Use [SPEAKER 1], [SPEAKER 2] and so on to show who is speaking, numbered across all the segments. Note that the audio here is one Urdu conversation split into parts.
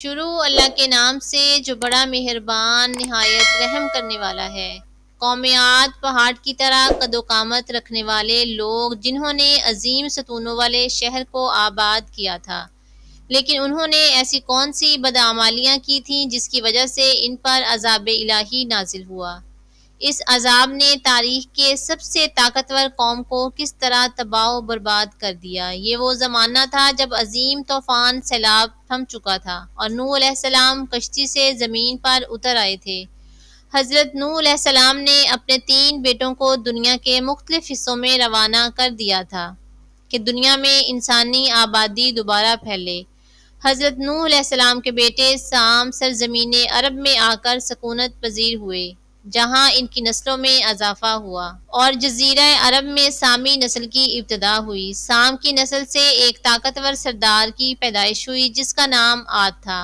[SPEAKER 1] شروع اللہ کے نام سے جو بڑا مہربان نہایت رحم کرنے والا ہے۔ قوم عاد پہاڑ کی طرح قد و قامت رکھنے والے لوگ جنہوں نے عظیم ستونوں والے شہر کو آباد کیا تھا، لیکن انہوں نے ایسی کون سی بدعمالیاں کی تھیں جس کی وجہ سے ان پر عذاب الہی نازل ہوا۔ اس عذاب نے تاریخ کے سب سے طاقتور قوم کو کس طرح تباہ و برباد کر دیا۔ یہ وہ زمانہ تھا جب عظیم طوفان سیلاب تھم چکا تھا اور نوح علیہ السلام کشتی سے زمین پر اتر آئے تھے۔ حضرت نوح علیہ السلام نے اپنے 3 بیٹوں کو دنیا کے مختلف حصوں میں روانہ کر دیا تھا کہ دنیا میں انسانی آبادی دوبارہ پھیلے۔ حضرت نوح علیہ السلام کے بیٹے سام سرزمین عرب میں آ کر سکونت پذیر ہوئے، جہاں ان کی نسلوں میں اضافہ ہوا اور جزیرہ عرب میں سامی نسل کی ابتدا ہوئی۔ سام کی نسل سے ایک طاقتور سردار کی پیدائش ہوئی جس کا نام عاد تھا۔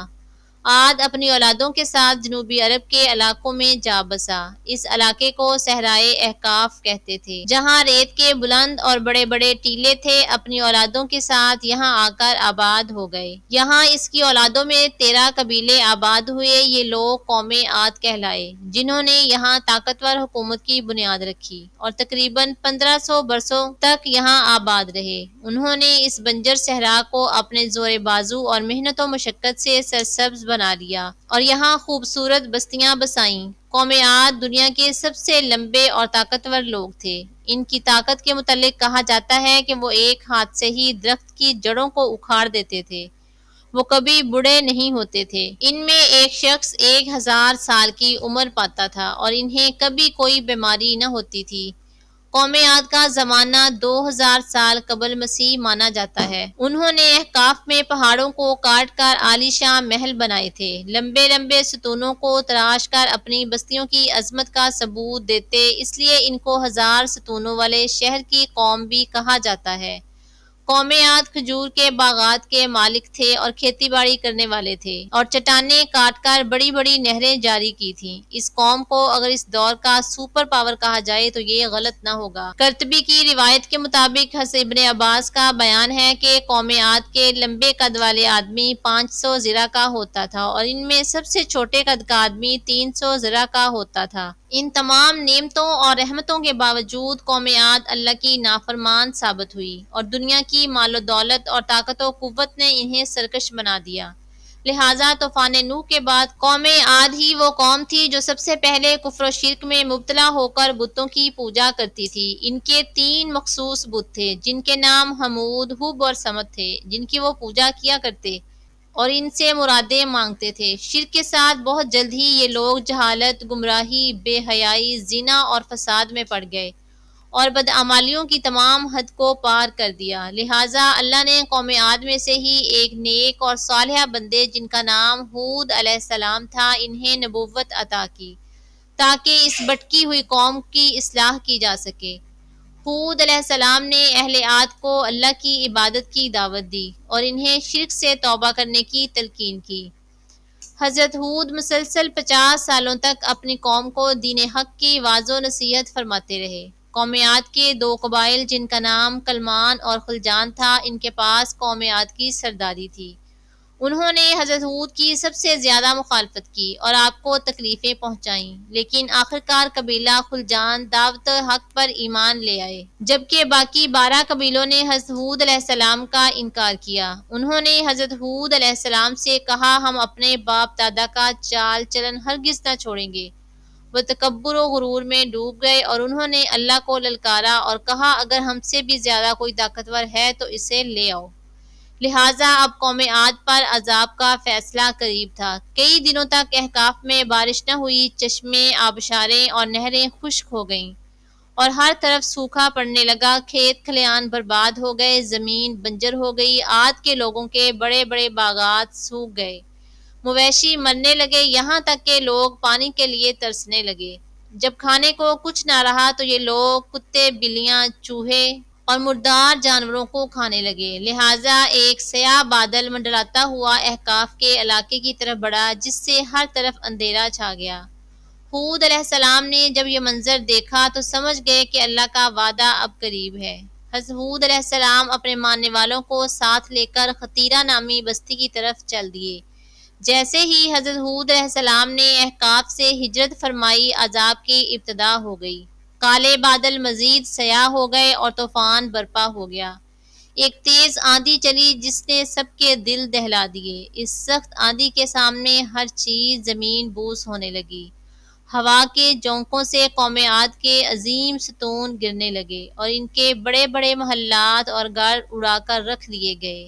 [SPEAKER 1] عاد اپنی اولادوں کے ساتھ جنوبی عرب کے علاقوں میں جا بسا۔ اس علاقے کو صحرائے احقاف کہتے تھے، جہاں ریت کے بلند اور بڑے بڑے ٹیلے تھے۔ اپنی اولادوں کے ساتھ یہاں آ کر آباد ہو گئے۔ یہاں اس کی اولادوں میں 13 قبیلے آباد ہوئے۔ یہ لوگ قوم عاد کہلائے، جنہوں نے یہاں طاقتور حکومت کی بنیاد رکھی اور تقریباً 1500 برسوں تک یہاں آباد رہے۔ انہوں نے اس بنجر صحرا کو اپنے زور بازو اور محنت و مشقت سے سرسبز بنا لیا اور یہاں خوبصورت بستیاں بسائیں۔ قوم عاد دنیا کے سب سے لمبے اور طاقتور لوگ تھے۔ ان کی طاقت کے متعلق کہا جاتا ہے کہ وہ ایک ہاتھ سے ہی درخت کی جڑوں کو اکھاڑ دیتے تھے۔ وہ کبھی بوڑھے نہیں ہوتے تھے۔ ان میں ایک شخص 1000 سال کی عمر پاتا تھا اور انہیں کبھی کوئی بیماری نہ ہوتی تھی۔ قوم عاد کا زمانہ 2000 سال قبل مسیح مانا جاتا ہے۔ انہوں نے احقاف میں پہاڑوں کو کاٹ کر عالیشان محل بنائے تھے۔ لمبے لمبے ستونوں کو تراش کر اپنی بستیوں کی عظمت کا ثبوت دیتے، اس لیے ان کو 1000 ستونوں والے شہر کی قوم بھی کہا جاتا ہے۔ قوم عاد کھجور کے باغات کے مالک تھے اور کھیتی باڑی کرنے والے تھے اور چٹانیں کاٹ کر بڑی بڑی نہریں جاری کی تھیں۔ اس قوم کو اگر اس دور کا سپر پاور کہا جائے تو یہ غلط نہ ہوگا۔ قرطبی کی روایت کے مطابق حضرت ابن عباس کا بیان ہے کہ قوم عاد کے لمبے قد والے آدمی 500 ذراع کا ہوتا تھا اور ان میں سب سے چھوٹے قد کا آدمی 300 ذراع کا ہوتا تھا۔ ان تمام نعمتوں اور رحمتوں کے باوجود قوم عاد اللہ کی نافرمان ثابت ہوئی اور دنیا کی مال و دولت اور طاقت و قوت نے انہیں سرکش بنا دیا۔ لہٰذا طوفان نوح کے بعد قوم عاد ہی وہ قوم تھی جو سب سے پہلے کفر و شرک میں مبتلا ہو کر بتوں کی پوجا کرتی تھی۔ ان کے 3 مخصوص بت تھے جن کے نام حمود، حب اور سمد تھے، جن کی وہ پوجا کیا کرتے اور ان سے مرادیں مانگتے تھے۔ شرک کے ساتھ بہت جلد ہی یہ لوگ جہالت، گمراہی، بے حیائی، زنا اور فساد میں پڑ گئے اور بدعمالیوں کی تمام حد کو پار کر دیا۔ لہٰذا اللہ نے قوم عاد میں سے ہی ایک نیک اور صالحہ بندے جن کا نام ہود علیہ السلام تھا، انہیں نبوت عطا کی تاکہ اس بھٹکی ہوئی قوم کی اصلاح کی جا سکے۔ ہود علیہ السلام نے اہل عاد کو اللہ کی عبادت کی دعوت دی اور انہیں شرک سے توبہ کرنے کی تلقین کی۔ حضرت ہود مسلسل 50 سالوں تک اپنی قوم کو دین حق کی واضح و نصیحت فرماتے رہے۔ قوم عاد کے 2 قبائل جن کا نام کلمان اور خلجان تھا، ان کے پاس قوم عاد کی سرداری تھی۔ انہوں نے حضرت ہود کی سب سے زیادہ مخالفت کی اور آپ کو تکلیفیں پہنچائیں، لیکن آخرکار قبیلہ خلجان دعوت حق پر ایمان لے آئے، جبکہ باقی 12 قبیلوں نے حضرت ہود علیہ السلام کا انکار کیا۔ انہوں نے حضرت ہود علیہ السلام سے کہا، ہم اپنے باپ دادا کا چال چلن ہرگز نہ چھوڑیں گے۔ وہ تکبر و غرور میں ڈوب گئے اور انہوں نے اللہ کو للکارا اور کہا، اگر ہم سے بھی زیادہ کوئی طاقتور ہے تو اسے لے آؤ۔ لہٰذا اب قوم عاد پر عذاب کا فیصلہ قریب تھا۔ کئی دنوں تک احقاف میں بارش نہ ہوئی، چشمے، آبشاریں اور نہریں خشک ہو گئیں اور ہر طرف سوکھا پڑنے لگا۔ کھیت کھلیان برباد ہو گئے، زمین بنجر ہو گئی، عاد کے لوگوں کے بڑے بڑے باغات سوکھ گئے، مویشی مرنے لگے، یہاں تک کہ لوگ پانی کے لیے ترسنے لگے۔ جب کھانے کو کچھ نہ رہا تو یہ لوگ کتے، بلیاں، چوہے اور مردار جانوروں کو کھانے لگے۔ لہٰذا ایک سیاہ بادل منڈلاتا ہوا احقاف کے علاقے کی طرف بڑھا جس سے ہر طرف اندھیرا چھا گیا۔ ہود علیہ السلام نے جب یہ منظر دیکھا تو سمجھ گئے کہ اللہ کا وعدہ اب قریب ہے۔ حضرت ہود علیہ السلام اپنے ماننے والوں کو ساتھ لے کر خطیرہ نامی بستی کی طرف چل دیے۔ جیسے ہی حضرت ہود علیہ السلام نے احقاف سے ہجرت فرمائی، عذاب کی ابتدا ہو گئی۔ کالے بادل مزید سیاہ ہو گئے اور طوفان برپا ہو گیا۔ ایک تیز آندھی چلی جس نے سب کے دل دہلا دیے۔ اس سخت آندھی کے سامنے ہر چیز زمین بوس ہونے لگی۔ ہوا کے جھونکوں سے قوم عاد کے عظیم ستون گرنے لگے اور ان کے بڑے بڑے محلات اور گھر اڑا کر رکھ دیے گئے۔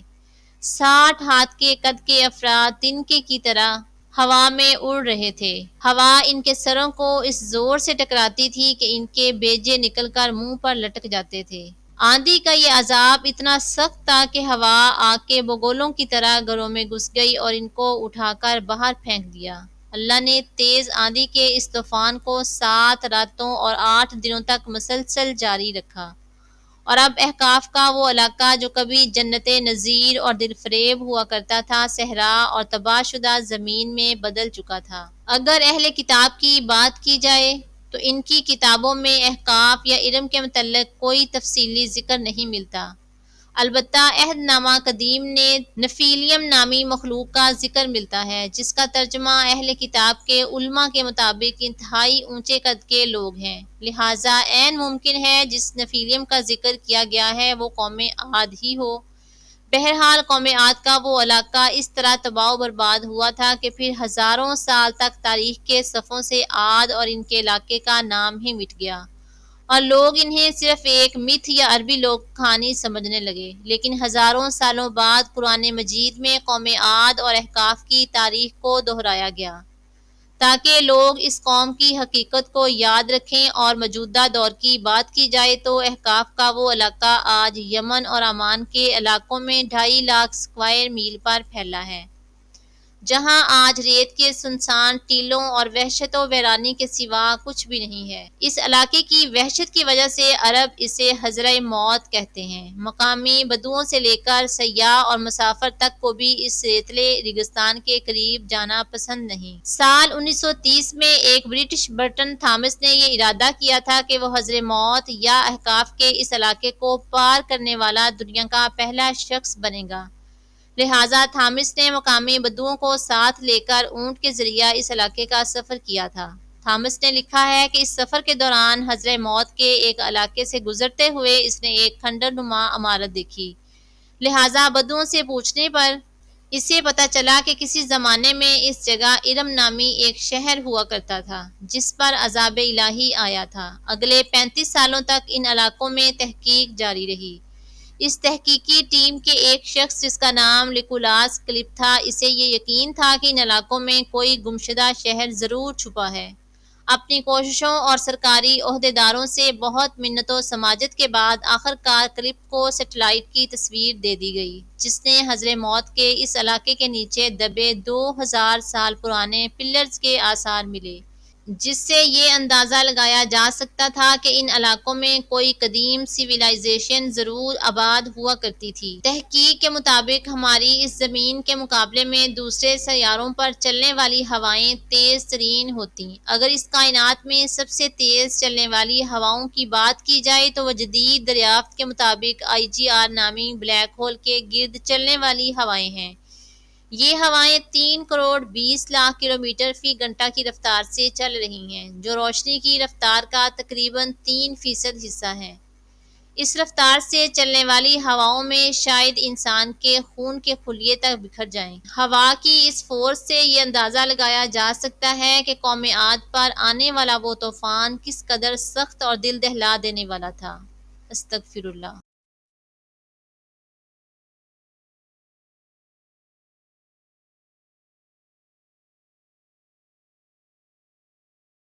[SPEAKER 1] 60 ہاتھ کے قد کے افراد تنکے کی طرح ہوا میں اڑ رہے تھے۔ ہوا ان کے سروں کو اس زور سے ٹکراتی تھی کہ ان کے بیجے نکل کر منہ پر لٹک جاتے تھے۔ آندھی کا یہ عذاب اتنا سخت تھا کہ ہوا آگ کے بگولوں کی طرح گھروں میں گھس گئی اور ان کو اٹھا کر باہر پھینک دیا۔ اللہ نے تیز آندھی کے اس طوفان کو 7 راتوں اور 8 دنوں تک مسلسل جاری رکھا، اور اب احقاف کا وہ علاقہ جو کبھی جنت نظیر اور دل فریب ہوا کرتا تھا، صحرا اور تباہ شدہ زمین میں بدل چکا تھا۔ اگر اہل کتاب کی بات کی جائے تو ان کی کتابوں میں احقاف یا ارم کے متعلق کوئی تفصیلی ذکر نہیں ملتا۔ البتہ عہد نامہ قدیم نے نفیلیم نامی مخلوق کا ذکر ملتا ہے، جس کا ترجمہ اہل کتاب کے علماء کے مطابق انتہائی اونچے قد کے لوگ ہیں، لہٰذا عین ممکن ہے جس نفیلیم کا ذکر کیا گیا ہے وہ قوم عاد ہی ہو۔ بہرحال قوم عاد کا وہ علاقہ اس طرح تباہ و برباد ہوا تھا کہ پھر ہزاروں سال تک تاریخ کے صفحوں سے عاد اور ان کے علاقے کا نام ہی مٹ گیا، اور لوگ انہیں صرف ایک متھ یا عربی لوک کہانی سمجھنے لگے۔ لیکن ہزاروں سالوں بعد قرآن مجید میں قوم عاد اور احقاف کی تاریخ کو دہرایا گیا تاکہ لوگ اس قوم کی حقیقت کو یاد رکھیں، اور موجودہ دور کی بات کی جائے تو احقاف کا وہ علاقہ آج یمن اور عمان کے علاقوں میں 2.5 لاکھ اسکوائر میل پر پھیلا ہے، جہاں آج ریت کے سنسان ٹیلوں اور وحشت و ویرانی کے سوا کچھ بھی نہیں ہے۔ اس علاقے کی وحشت کی وجہ سے عرب اسے حضرہ موت کہتے ہیں۔ مقامی بدوؤں سے لے کر سیاح اور مسافر تک کو بھی اس ریتلے ریگستان کے قریب جانا پسند نہیں۔ سال 1930 میں ایک برٹش برٹن تھامس نے یہ ارادہ کیا تھا کہ وہ حضرہ موت یا احقاف کے اس علاقے کو پار کرنے والا دنیا کا پہلا شخص بنے گا۔ لہٰذا تھامس نے مقامی بدوؤں کو ساتھ لے کر اونٹ کے ذریعہ اس علاقے کا سفر کیا تھا۔ تھامس نے لکھا ہے کہ اس سفر کے دوران حضرہ موت کے ایک علاقے سے گزرتے ہوئے اس نے ایک کھنڈر نما عمارت دیکھی، لہٰذا بدوؤں سے پوچھنے پر اسے پتہ چلا کہ کسی زمانے میں اس جگہ ارم نامی ایک شہر ہوا کرتا تھا جس پر عذاب الہی آیا تھا۔ اگلے 35 سالوں تک ان علاقوں میں تحقیق جاری رہی۔ اس تحقیقی ٹیم کے ایک شخص جس کا نام نکولاس کلپ تھا، اسے یہ یقین تھا کہ ان علاقوں میں کوئی گمشدہ شہر ضرور چھپا ہے۔ اپنی کوششوں اور سرکاری عہدیداروں سے بہت منت و سماجت کے بعد آخرکار کلپ کو سیٹلائٹ کی تصویر دے دی گئی، جس نے حضرہ موت کے اس علاقے کے نیچے دبے 2000 سال پرانے پلرز کے آثار ملے، جس سے یہ اندازہ لگایا جا سکتا تھا کہ ان علاقوں میں کوئی قدیم سویلائزیشن ضرور آباد ہوا کرتی تھی۔ تحقیق کے مطابق ہماری اس زمین کے مقابلے میں دوسرے سیاروں پر چلنے والی ہوائیں تیز ترین ہوتیں۔ اگر اس کائنات میں سب سے تیز چلنے والی ہواؤں کی بات کی جائے تو وہ جدید دریافت کے مطابق IGR نامی بلیک ہول کے گرد چلنے والی ہوائیں ہیں۔ یہ ہوائیں 3 کروڑ 20 لاکھ کلومیٹر فی گھنٹہ کی رفتار سے چل رہی ہیں، جو روشنی کی رفتار کا تقریباً 3% حصہ ہے۔ اس رفتار سے چلنے والی ہواؤں میں شاید انسان کے خون کے خلیے تک بکھر جائیں۔ ہوا کی اس فورس سے یہ اندازہ لگایا جا سکتا ہے کہ قوم عاد پر آنے والا وہ طوفان کس قدر سخت اور دل دہلا دینے والا تھا۔ استغفر اللہ۔